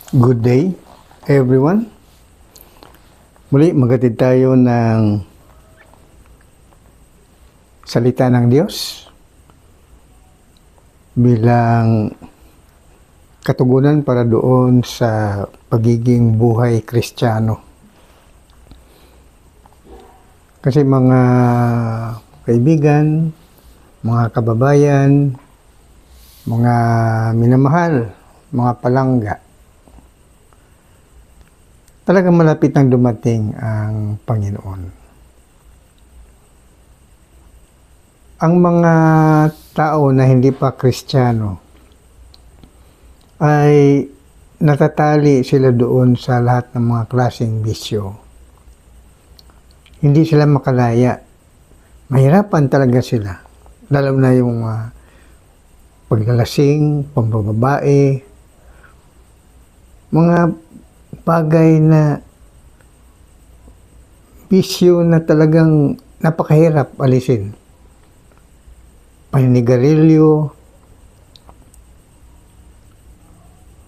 Good day, everyone. Muli, maghatid tayo ng salita ng Diyos bilang katugunan para doon sa pagiging buhay Kristiyano. Kasi mga kaibigan, mga kababayan, mga minamahal, mga palangga, talagang malapit nang dumating ang Panginoon. Ang mga tao na hindi pa Kristiyano ay natatali sila doon sa lahat ng mga klaseng bisyo. Hindi sila makalaya. Mahirapan talaga sila. Lalo na yung paglalasing, pambababae, mga bagay na bisyo na talagang napakahirap alisin. Paninigarilyo,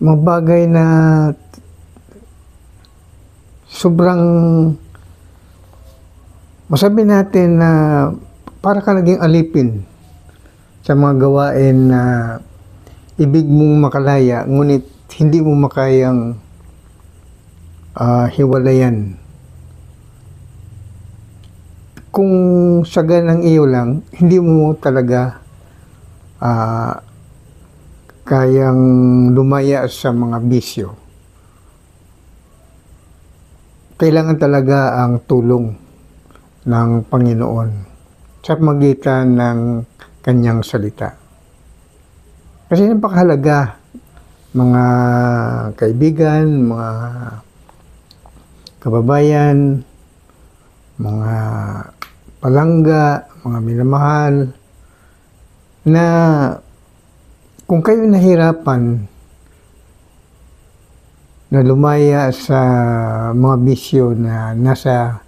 mga bagay na sobrang masabi natin na para ka naging alipin sa mga gawain na ibig mong makalaya, ngunit hindi mo makayang hiwalayan. Kung saga ng iyo lang, hindi mo talaga kayang lumaya sa mga bisyo. Kailangan talaga ang tulong ng Panginoon sa magitan ng kanyang salita. Kasi napakahalaga, mga kaibigan, mga kababayan, mga palangga, mga minamahal, na kung kayo nahirapan na lumaya sa mga bisyo na nasa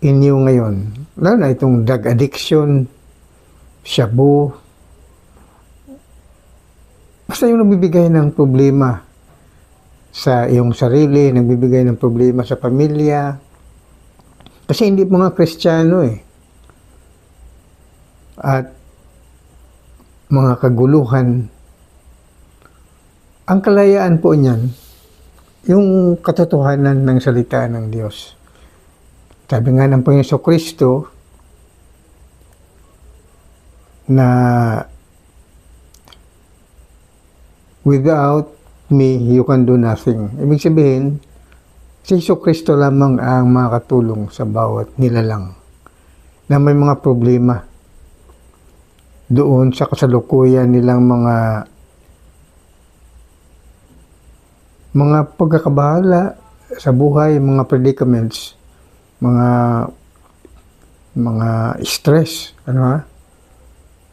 inyo ngayon, lalo na itong drug addiction, shabu, basta yung nagbibigay ng problema sa iyong sarili, nagbibigay ng problema sa pamilya. Kasi hindi mga Kristiyano At mga kaguluhan. Ang kalayaan po niyan, yung katotohanan ng salita ng Diyos. Sabi nga ng Panginoon Kristo na without me, you can do nothing. Ibig sabihin, si Kristo lamang ang makakatulong sa bawat nilalang na may mga problema doon sa kasalukuyan nilang mga pagkakabahala sa buhay, mga predicaments, mga stress,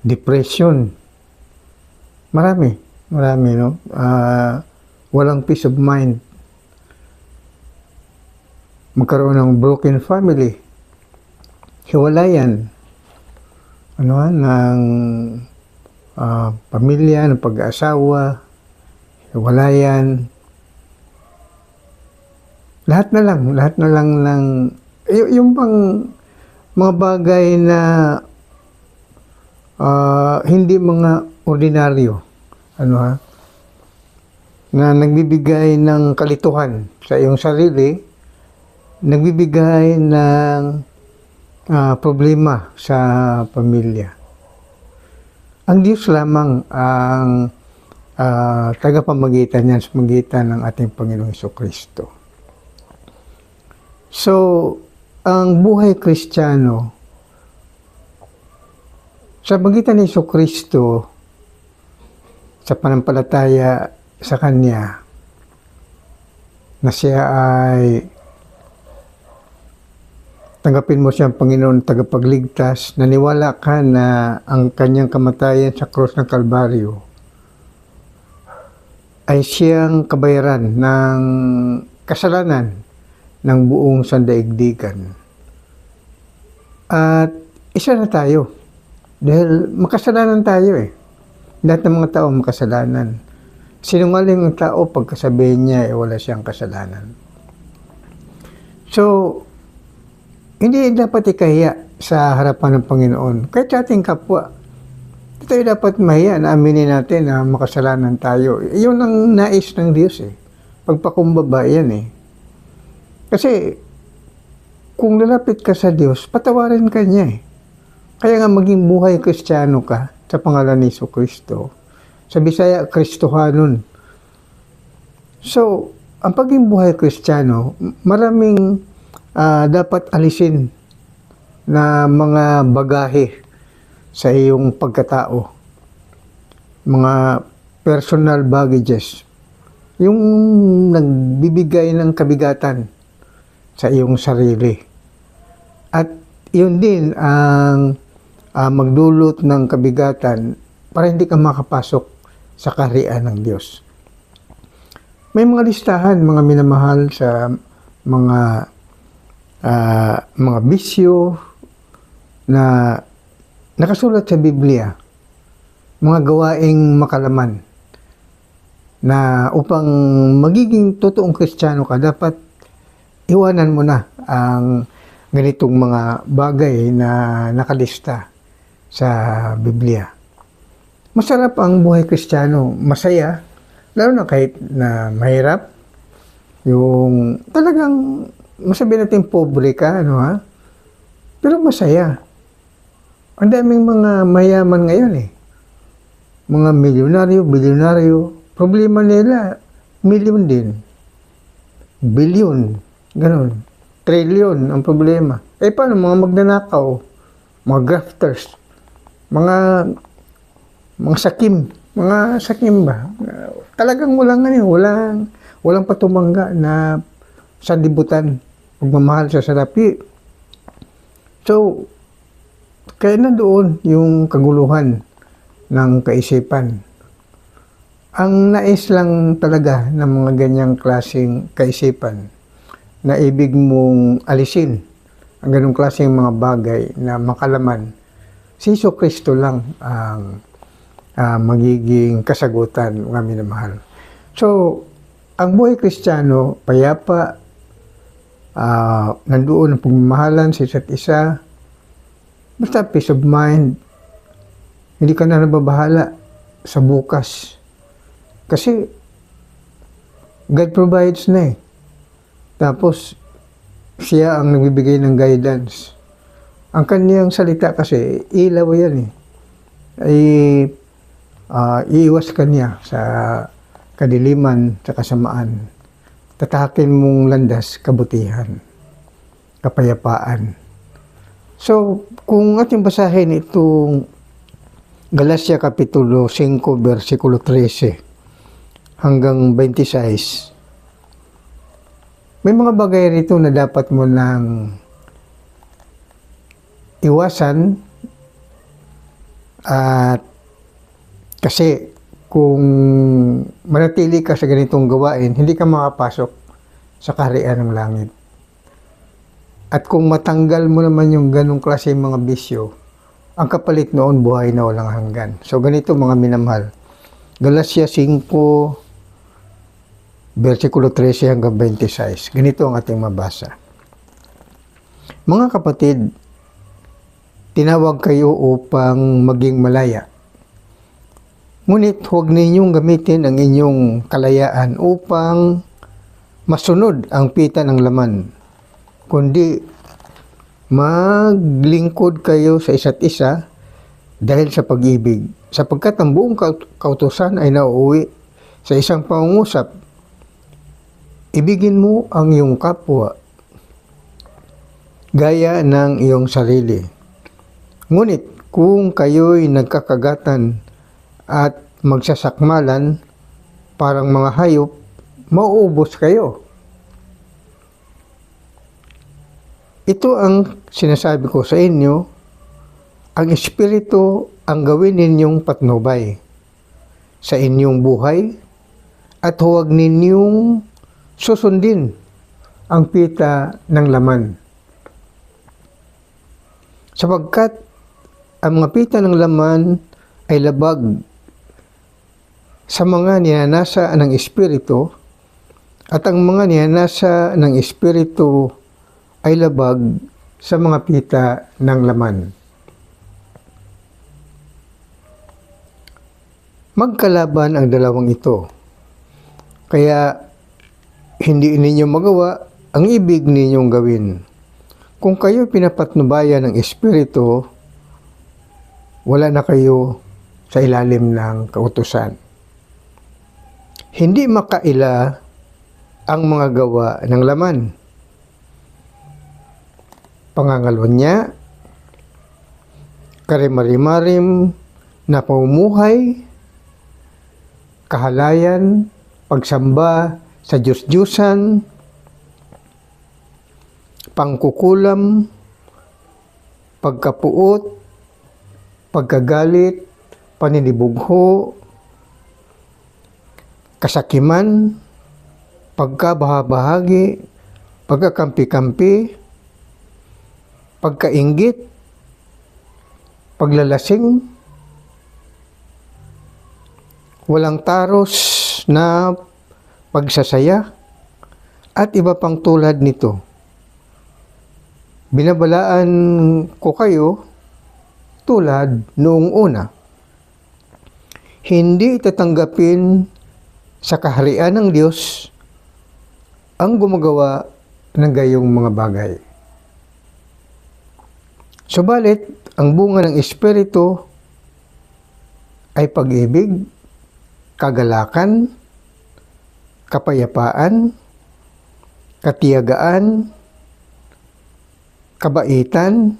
depression. Marami, no? Walang peace of mind. Magkaroon ng broken family. Hiwalayan. Ng pamilya, ng pag-aasawa, hiwalayan. Lahat na lang ng yung pang mga bagay na hindi mga ordinaryo. Na nagbibigay ng kalituhan sa iyong sarili, nagbibigay ng problema sa pamilya. Ang Diyos lamang ang tagapamagitan niyan sa magitan ng ating Panginoong Kristo. So, ang buhay Kristiyano sa magitan ni Kristo, sa panampalataya sa Kanya, na siya ay tanggapin mo siyang Panginoon tagapagligtas, naniwala ka na ang kanyang kamatayan sa krus ng Kalbaryo ay siyang kabayaran ng kasalanan ng buong sandaigdigan. At isa na tayo. Dahil makasalanan tayo Lahat ng mga tao makasalanan. Sinungaling ang tao pagkasabihin niya wala siyang kasalanan. So, hindi dapat ikahiya sa harapan ng Panginoon. Kahit sa ating kapwa, hindi tayo dapat mahiya na aminin natin na makasalanan tayo. Iyon ang nais ng Diyos eh. Pagpakumbaba yan eh. Kasi, kung lalapit ka sa Diyos, patawarin ka niya eh. Kaya nga maging buhay Kristiyano ka sa pangalan ni Jesucristo. Sa Bisaya, Kristohanon. So, ang pagiging buhay Kristiyano, maraming dapat alisin na mga bagahe sa iyong pagkatao. Mga personal baggages. Yung nagbibigay ng kabigatan sa iyong sarili. At yun din ang magdulot ng kabigatan para hindi ka makapasok sa kaharian ng Diyos. May mga listahan, mga minamahal sa mga bisyo na nakasulat sa Biblia, mga gawaing makalaman na upang magiging totoong Kristiyano ka, dapat iwanan mo na ang ganitong mga bagay na nakalista sa Biblia. Masarap ang buhay Kristiyano, masaya, lalo na kahit na mahirap, yung talagang masabi natin pobre ka, pero masaya. Ang daming mga mayaman ngayon eh. Mga milyonaryo, bilyonaryo, problema nila, milyon din. Bilyon, ganun. Trilyon ang problema. Paano mga magnanakaw, mga grafters, mga sakim ba? Talagang walang patumangga na sandibutan, pagmamahal sa salapi. So, kaya na doon yung kaguluhan ng kaisipan. Ang nais lang talaga ng mga ganyang klaseng kaisipan na ibig mong alisin ang ganong klaseng mga bagay na makalaman, si Jesucristo lang ang magiging kasagutan, mga minamahal. So, ang buhay Kristiyano, payapa, nandoon ang pagmamahalan sa isa't isa, basta peace of mind, hindi ka na nababahala sa bukas. Kasi, God provides na eh. Tapos, siya ang nagbibigay ng guidance. Ang kaniyang salita kasi, ilaw yan eh. Iiwas ka niya sa kadiliman, sa kasamaan. Tatahakin mong landas, kabutihan, kapayapaan. So, kung ating basahin itong Galatia Kapitulo 5, versikulo 13 hanggang 26, may mga bagay rito na dapat mo nang iwasan at kasi kung manatili ka sa ganitong gawain, hindi ka makapasok sa kaharian ng langit. At kung matanggal mo naman yung ganong klase mga bisyo, ang kapalit noon buhay na walang hanggan. So ganito mga minamahal. Galatia 5, versikulo 13 hanggang 26. Ganito ang ating mabasa. Mga kapatid, tinawag kayo upang maging malaya. Ngunit huwag ninyong gamitin ang inyong kalayaan upang masunod ang pita ng laman, kundi maglingkod kayo sa isa't isa dahil sa pag-ibig, sapagkat ang buong kautusan ay nauuwi sa isang pangungusap. Ibigin mo ang iyong kapwa gaya ng iyong sarili. Ngunit kung kayo'y nagkakagatan at magsasakmalan parang mga hayop, mauubos kayo. Ito ang sinasabi ko sa inyo, ang Espiritu ang gawin ninyong patnubay sa inyong buhay at huwag ninyong susundin ang pita ng laman. Sapagkat ang mga pita ng laman ay labag sa mga ninanasa ng Espiritu, at ang mga ninanasa ng Espiritu ay labag sa mga pita ng laman. Magkalaban ang dalawang ito, kaya hindi ninyo magawa ang ibig ninyong gawin. Kung kayo pinapatnubayan ng Espiritu, wala na kayo sa ilalim ng kautusan. Hindi makaila ang mga gawa ng laman. Pangangalunya, karimarimarim na pamumuhay, kahalayan, pagsamba sa Diyos-Diyusan, pangkukulam, pagkapuot, pagkagalit, paninibugho, kasakiman, pagkabahabahagi, pagkakampi-kampi, pagkainggit, paglalasing, walang taros na pagsasaya, at iba pang tulad nito. Binabalaan ko kayo tulad noong una. Hindi tatanggapin sa kaharian ng Diyos ang gumagawa ng gayong mga bagay. Subalit, ang bunga ng Espiritu ay pag-ibig, kagalakan, kapayapaan, katiyagaan, kabaitan,